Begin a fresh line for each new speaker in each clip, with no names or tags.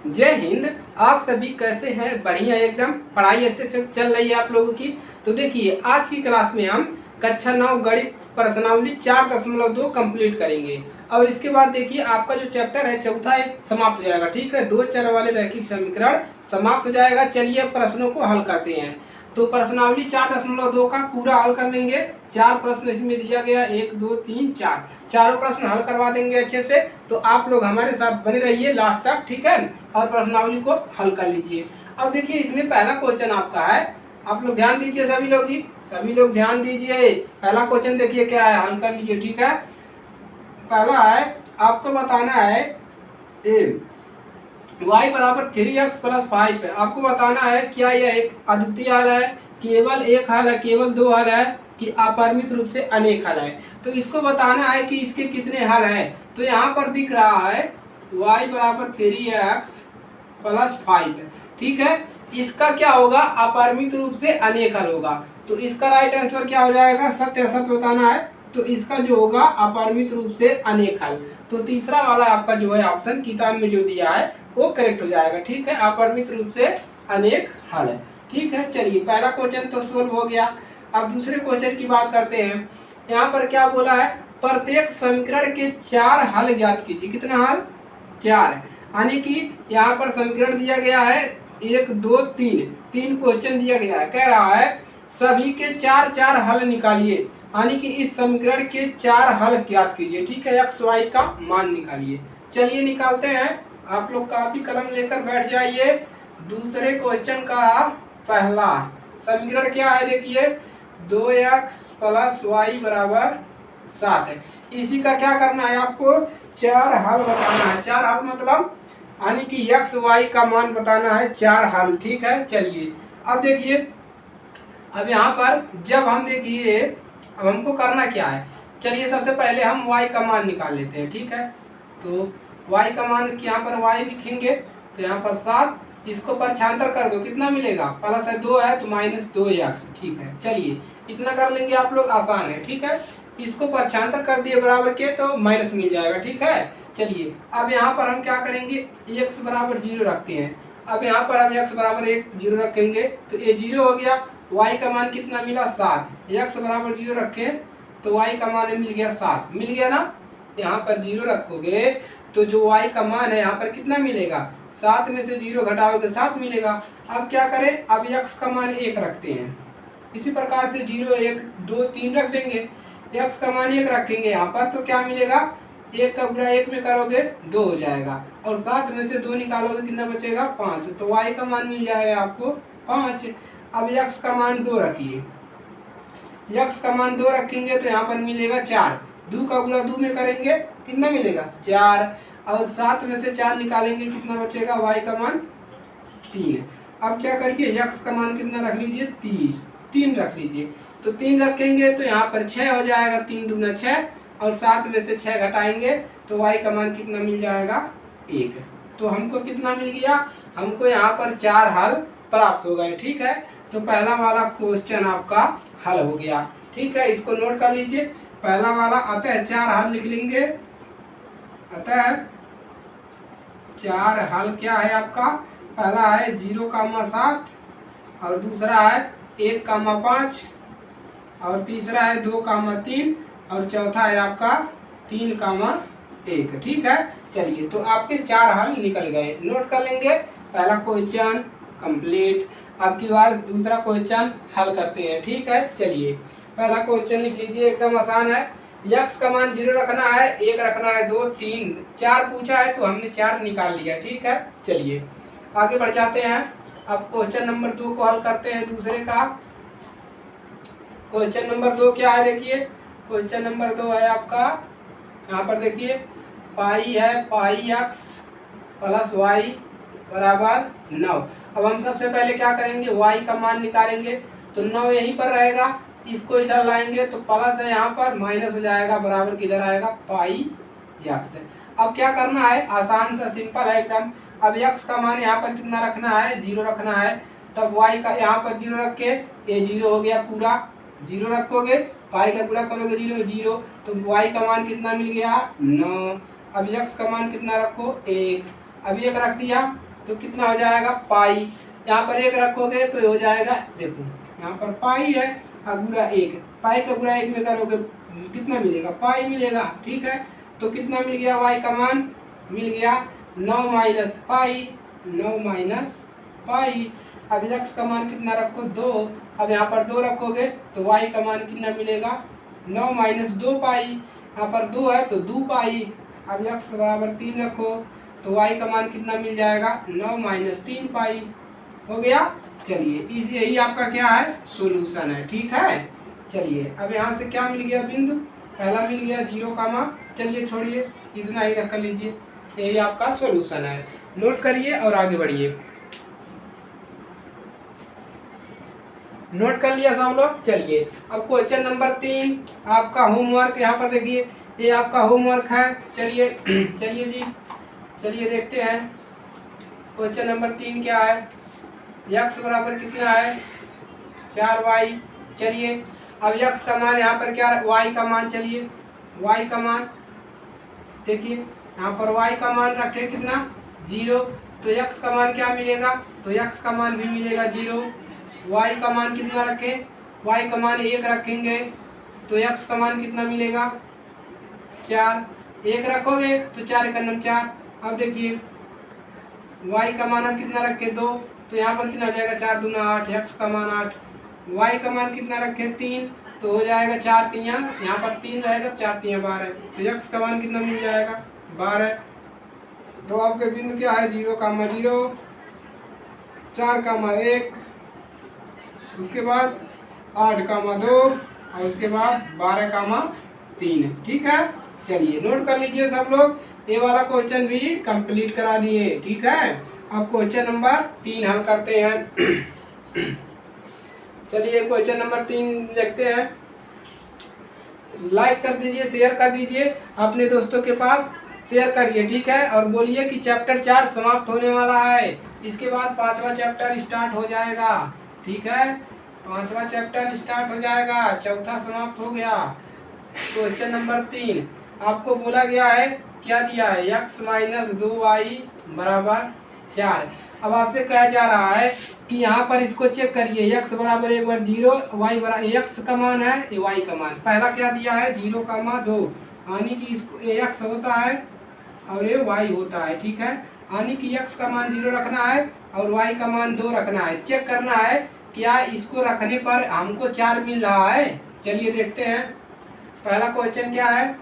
जय हिंद। आप सभी कैसे हैं? बढ़िया एकदम। पढ़ाई अच्छे से चल रही है आप लोगों की? तो देखिए, आज की क्लास में हम कक्षा 9 गणित प्रश्नावली 4.2 कंप्लीट करेंगे और इसके बाद देखिए आपका जो चैप्टर है चौथा एक समाप्त हो जाएगा। ठीक है, 2 चर वाले रैखिक समीकरण समाप्त हो जाएगा। चलिए प्रश्नों को हल करते हैं। तो प्रश्नावली 4.2 का पूरा हल कर लेंगे। 4 प्रश्न इसमें दिया गया, 1 2 3 4, चारों प्रश्न हल करवा देंगे अच्छे से। तो आप लोग हमारे साथ बने रहिए लास्ट तक, ठीक है, और प्रश्नावली को हल कर लीजिए। अब देखिए इसमें पहला क्वेश्चन आपका है, आप लोग ध्यान दीजिए सभी लोग जी, सभी लोग ध्यान दीजिए। पहला क्वेश्चन देखिए क्या है, हल कर लीजिए। ठीक है, पहला है आपको बताना है y बराबर 3x प्लस 5 है। आपको बताना है क्या यह एक अद्वितीय हल है, केवल एक हल है, केवल दो हल है, कि अपरिमित रूप से अनेक हल है। तो इसको बताना है कि इसके कितने हल हैं। तो यहाँ पर दिख रहा है y बराबर 3x प्लस 5 है। ठीक है, इसका क्या होगा, अपरिमित रूप से अनेक हल होगा। तो इसका राइट आंसर क्या हो जाएगा, सत्य असत्य बताना है। तो इसका जो होगा अपरिमित रूप से अनेक हल। तो तीसरा वाला आपका जो है ऑप्शन किताब में जो दिया है वो करेक्ट हो जाएगा। ठीक है, अपरिमित रूप से अनेक हल है। ठीक है, चलिए पहला क्वेश्चन तो सोल्व हो गया। अब दूसरे क्वेश्चन की बात करते हैं। यहाँ पर क्या बोला है, प्रत्येक समीकरण के 4 हल ज्ञात कीजिए। कितना हल, 4 है। यानी कि यहाँ पर समीकरण दिया गया है 1 2 3, 3 क्वेश्चन दिया गया है। कह रहा है सभी के 4 हल निकालिए, यानी कि इस समीकरण के 4 हल ज्ञात कीजिए। ठीक है, एक्स वाई का मान निकालिए। चलिए निकालते हैं। आप लोग कापी कलम लेकर बैठ जाइए। दूसरे क्वेश्चन का पहला समीकरण क्या है, देखिए 2x प्लस वाई बराबर 7 है। इसी का क्या करना है, आपको 4 हल बताना है। 4 हल मतलब यानी कि एक्स वाई का मान बताना है, 4 हल। ठीक है, चलिए अब देखिए, अब यहाँ पर जब हम देखिए अब हमको करना क्या है, चलिए सबसे पहले हम y का मान निकाल लेते हैं। ठीक है, तो y का मान यहाँ पर y लिखेंगे, तो यहाँ पर 7, इसको परछांतर कर दो, कितना मिलेगा, प्लस है 2 है तो माइनस 2x। ठीक है, चलिए इतना कर लेंगे आप लोग, आसान है। ठीक है, इसको परछांतर कर दिए बराबर के तो माइनस मिल जाएगा। ठीक है, चलिए अब यहाँ पर हम क्या करेंगे, x बराबर 0 रखते हैं। अब यहाँ पर हम x बराबर 1 0 रखेंगे तो ये 0 हो गया। y का मान कितना मिला, 7। x बराबर 0 रखें तो y का मान मिल गया 7, मिल गया ना। यहाँ पर 0 रखोगे तो जो y का मान है यहाँ पर कितना मिलेगा, 7 में से 0 घटाओगे 7 मिलेगा। अब क्या करें, अब x का मान 1 रखते हैं। इसी प्रकार से 0 1 2 3 रख देंगे, x का मान 1 रखेंगे यहाँ पर, तो क्या मिलेगा, 1 का गुणा 1 में करोगे 2 हो जाएगा, और 7 में से 2 निकालोगे कितना बचेगा, 5। तो y का मान मिल जाएगा आपको 5। अब x का मान 2 रखिए, x का मान 2 रखेंगे तो यहाँ पर मिलेगा 4। 2 का गुणा 2 में करेंगे कितना मिलेगा, 4, और 7 में से 4 निकालेंगे कितना बचेगा, y का मान 3। अब क्या करिए, x का मान कितना रख लीजिए, 3 रख लीजिए। तो 3 रखेंगे तो यहाँ पर 6 हो जाएगा, 3 दूना 6, और 7 में से 6 घटाएंगे तो y का मान कितना मिल जाएगा, 1। तो हमको कितना मिल गया, हमको यहाँ पर 4 हल प्राप्त हो गए। ठीक है, तो पहला वाला क्वेश्चन आपका हल हो गया। ठीक है, इसको नोट कर लीजिए। पहला वाला अतः 4 हल लिख लेंगे। अतः 4 हल क्या है आपका, पहला है 0,7, और दूसरा है 1,5, और तीसरा है 2,3, और चौथा है आपका 3,1। ठीक है, चलिए तो आपके 4 हल निकल गए, नोट कर लेंगे। पहला क्वेश्चन कंप्लीट। अब की बार दूसरा क्वेश्चन हल करते हैं। ठीक है, चलिए पहला क्वेश्चन लिख लीजिए, एकदम आसान है। x का मान 0 रखना है, 1 रखना है, 2 3 4 पूछा है तो हमने 4 निकाल लिया। ठीक है, चलिए आगे बढ़ जाते हैं। अब क्वेश्चन नंबर 2 को हल करते हैं, दूसरे का। क्वेश्चन नंबर 2 क्या है, देखिए क्वेश्चन नंबर 2 है आपका, यहाँ पर देखिए पाई है, पाई x प्लस वाई बराबर 9। अब हम सबसे पहले क्या करेंगे, y का मान निकालेंगे। तो 9 यहीं पर रहेगा, इसको इधर लाएंगे तो प्लस है, यहाँ पर माइनस हो जाएगा, बराबर किधर आएगा, पाई x। अब क्या करना है, आसान सा सिंपल है एकदम। अब x का मान यहाँ पर कितना रखना है, 0 रखना है। तब y का यहाँ पर 0 रख के, ये 0 हो गया पूरा, 0 रखोगे, पाई का गुणा करोगे 0 में 0, तो y का मान कितना मिल गया, 9। अब x का मान कितना रखो, 1। अब 1 रख दिया, तो कितना हो जाएगा पाई। यहाँ पर एक रखोगे तो हो जाएगा, देखो यहाँ पर पाई है और गुणा एक, पाई का गुणा एक में करोगे कितना मिलेगा, पाई मिलेगा। ठीक है, तो कितना मिल गया, वाई का मान मिल गया 9 माइनस पाई, 9 माइनस पाई। अब यक्स का मान कितना रखो 2, अब यहाँ पर 2 रखोगे तो वाई का मान कितना मिलेगा 9 माइनस 2 पाई, यहाँ पर 2 है तो 2 पाई। अब यक्स बराबर 3 रखो तो वाई का मान कितना मिल जाएगा 9 माइनस 3 पाई, हो गया। चलिए इस यही आपका क्या है, सॉल्यूशन है। ठीक है, चलिए अब यहाँ से क्या मिल गया, बिंदु पहला मिल गया 0 कामा, चलिए छोड़िए इतना ही रख लीजिए, यही आपका सॉल्यूशन है। नोट करिए और आगे बढ़िए। नोट कर लिया सब लोग। चलिए अब क्वेश्चन नंबर 3 आपका होमवर्क, यहाँ पर देखिए ये आपका होमवर्क है। चलिए चलिए जी, चलिए देखते हैं क्वेश्चन नंबर 3 क्या है। यक्स बराबर कितना है 4y। चलिए अब यक्स का मान यहाँ पर क्या है, y का मान, चलिए y का मान देखिए यहाँ पर y का मान रखे कितना 0, तो यक्स का मान क्या मिलेगा, तो यक्स का मान भी मिलेगा 0। y का मान कितना रखें, y का मान 1 रखेंगे तो यक्स का मान कितना मिलेगा 4, 1 रखोगे तो 4 का नम 4। अब देखिए y का मान हम कितना रखे 2, तो यहाँ पर कितना हो जाएगा 4 दूना 8, यक्स का मान 8। y का मान कितना रखे 3, तो हो जाएगा 4 तियाँ, यहाँ पर 3 रहेगा 4 तियाँ 12, तो यक्स का मान कितना मिल जाएगा 12। तो आपके बिंदु क्या है 0 कामा 0, 4 कामा 1, उसके बाद 8 कामा 2 और उसके बाद 12 कामा 3। ठीक है, चलिए नोट कर लीजिए सब लोग, ये वाला क्वेश्चन भी कंप्लीट करा दिए। ठीक है, अब क्वेश्चन नंबर 3 हल करते हैं। चलिए क्वेश्चन नंबर 3 देखते हैं। लाइक कर दीजिए, शेयर कर दीजिए, अपने दोस्तों के पास शेयर करिए। ठीक है, और बोलिए कि चैप्टर 4 समाप्त होने वाला है, इसके बाद 5वां चैप्टर स्टार्ट हो जाएगा। ठीक है, 5वां चैप्टर स्टार्ट हो जाएगा, चौथा समाप्त हो गया। क्वेश्चन नंबर 3 आपको बोला गया है, क्या दिया है, x माइनस 2y बराबर 4। अब आपसे कहा जा रहा है कि यहाँ पर इसको चेक करिए, x बराबर एक बार 0, y बराबर x का मान है, ये y का मान, पहला क्या दिया है 0 कामा 2, यानी कि इसको ये x होता है और ये y होता है। ठीक है, यानी कि x का मान 0 रखना है और y का मान 2 रखना है। चेक करना है क्या इसको रखने पर हमको 4 मिल रहा है। चलिए देखते हैं, पहला क्वेश्चन क्या है,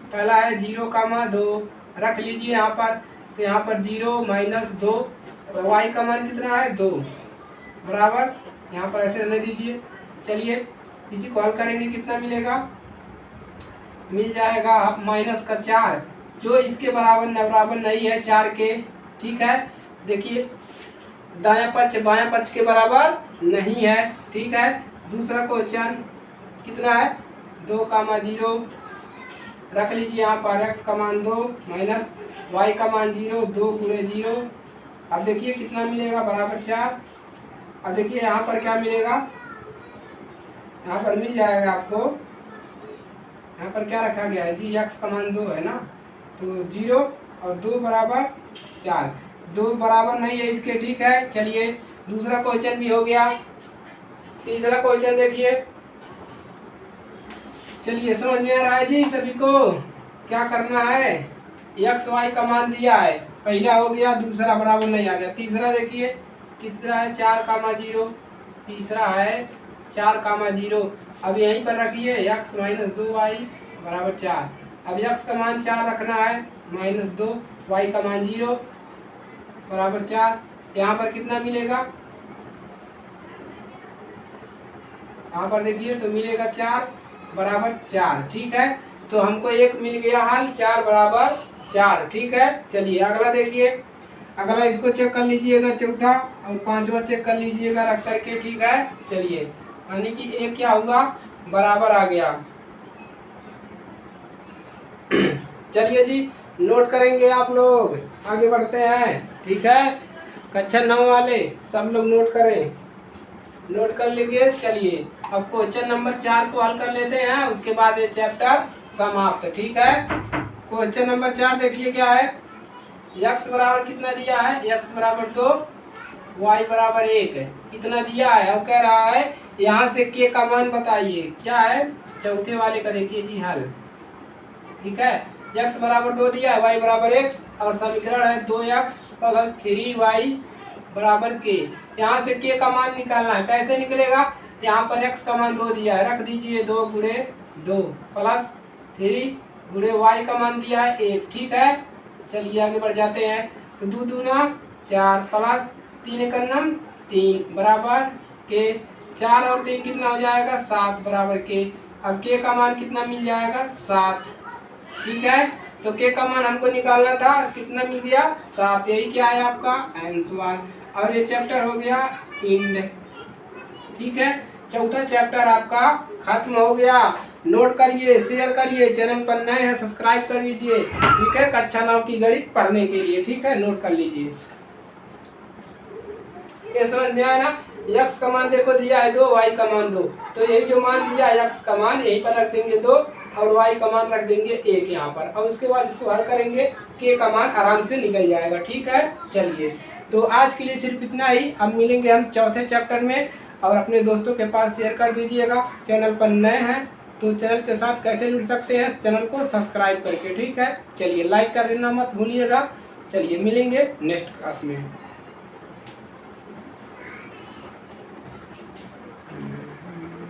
पहला है 0 कामा 2, रख लीजिए यहाँ पर, तो यहाँ पर 0 माइनस 2, y का मान कितना है 2 बराबर, यहाँ पर ऐसे रहने दीजिए। चलिए इसी को हल करेंगे, कितना मिलेगा, मिल जाएगा माइनस का 4, जो इसके बराबर नहीं है 4 के। ठीक है, देखिए दायां पक्ष बायां पक्ष के बराबर नहीं है। ठीक है, दूसरा क्वेश्चन कितना है 2 कामा 0, रख लीजिए यहाँ पर x का मान 2 माइनस y का मान 0, 2 गुणे 0। अब देखिए कितना मिलेगा बराबर 4। अब देखिए यहाँ पर क्या मिलेगा, यहाँ पर मिल जाएगा आपको, यहाँ पर क्या रखा गया है जी, x का मान 2 है ना, तो 0 और 2 बराबर 4, 2 बराबर नहीं है इसके। ठीक है, चलिए दूसरा क्वेश्चन भी हो गया। तीसरा क्वेश्चन देखिए, चलिए समझ में आ रहा है जी सभी को, क्या करना है, एक्स वाई का मान दिया है, पहला हो गया, दूसरा बराबर नहीं आ गया। तीसरा देखिए कितना है 4 कामा 0, तीसरा है 4 कामा 0। अब यहीं पर रखिए x माइनस 2y बराबर 4। अब x का मान 4 रखना है माइनस 2, y का मान 0 बराबर 4। यहाँ पर कितना मिलेगा, यहाँ पर देखिए तो मिलेगा 4 बराबर 4। ठीक है, तो हमको एक मिल गया हल, 4 बराबर 4। ठीक है, चलिए अगला देखिए, अगला इसको चेक कर लीजिएगा, चौथा और 5वां चेक कर लीजिएगा रख करके। ठीक है, चलिए यानी कि एक क्या होगा बराबर आ गया। चलिए जी नोट करेंगे आप लोग, आगे बढ़ते हैं। ठीक है, कक्षा 9 वाले सब लोग नोट करें, नोट कर लेंगे। चलिए अब क्वेश्चन नंबर 4 को हल कर लेते हैं, उसके बाद ये चैप्टर समाप्त। ठीक है, क्वेश्चन नंबर 4 देखिए क्या है, x बराबर कितना दिया है, x बराबर 2, y बराबर 1 है, इतना दिया है। अब कह रहा है यहाँ से k का मान बताइए, क्या है चौथे वाले का, देखिए जी हल। ठीक है, x बराबर 2 दिया है, y बराबर 1, और समीकरण है 2x प्लस 3y बराबर k। यहाँ से k का मान निकालना है, कैसे निकलेगा, यहाँ पर x का मान 2 दिया है, रख दीजिए 2 गुणे 2 प्लस 3 गुणे y का मान दिया है 1। ठीक है, चलिए आगे बढ़ जाते हैं। तो 2 दूना 4 प्लस 3 एकम 3 बराबर के, 4 और 3 कितना हो जाएगा 7 बराबर के। अब के का मान कितना मिल जाएगा 7। ठीक है, तो के का मान हमको निकालना था, कितना मिल गया 7। यही क्या है आपका आंसर, और ये चैप्टर हो गया इंड। ठीक है, चौथा चैप्टर आपका खत्म हो गया। नोट करिए, शेयर करिए, चैनल पर नए हैं सब्सक्राइब कर लीजिए। ठीक है, कक्षा 9 की गणित पढ़ने के लिए। ठीक है, नोट कर लीजिए। ये समझ में आया ना, x का मान देखो दिया है 2, y का मान 2, तो यही जो मान दिया है x का मान यहीं पर रख देंगे 2, और y का मान रख देंगे 1 यहाँ पर, और उसके बाद इसको हल करेंगे, k का मान आराम से निकल जाएगा। ठीक है, चलिए तो आज के लिए सिर्फ इतना ही। अब मिलेंगे हम चौथे चैप्टर में, और अपने दोस्तों के पास शेयर कर दीजिएगा। चैनल पर नए हैं तो चैनल के साथ कैसे जुड़ सकते हैं, चैनल को सब्सक्राइब करके। ठीक है, चलिए लाइक कर देना मत भूलिएगा। चलिए मिलेंगे नेक्स्ट क्लास में।